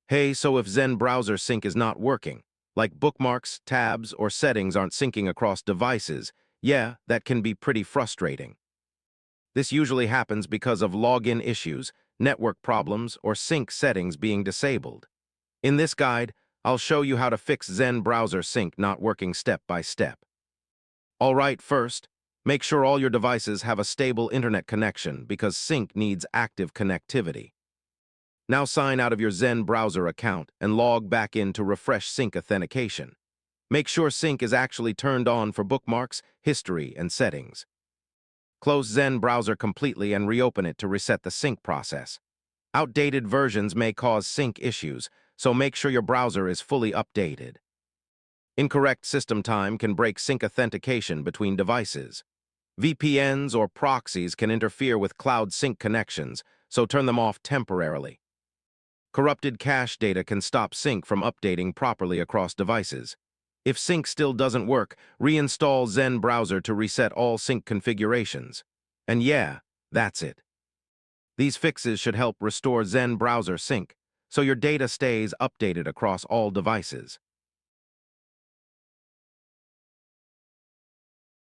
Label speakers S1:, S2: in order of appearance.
S1: Hey, so if Zen Browser Sync is not working, like bookmarks, tabs, or settings aren't syncing across devices, yeah, that can be pretty frustrating. This usually happens because of login issues, network problems, or sync settings being disabled. In this guide, I'll show you how to fix Zen Browser Sync not working step by step. All right, first, make sure all your devices have a stable internet connection because Sync needs active connectivity. Now sign out of your Zen browser account and log back in to refresh Sync authentication. Make sure Sync is actually turned on for bookmarks, history, and settings. Close Zen browser completely and reopen it to reset the sync process. Outdated versions may cause sync issues, so make sure your browser is fully updated. Incorrect system time can break sync authentication between devices. VPNs or proxies can interfere with cloud sync connections, so turn them off temporarily. Corrupted cache data can stop sync from updating properly across devices. If sync still doesn't work, reinstall Zen Browser to reset all sync configurations. And yeah, that's it. These fixes should help restore Zen Browser Sync, so your data stays updated across all devices.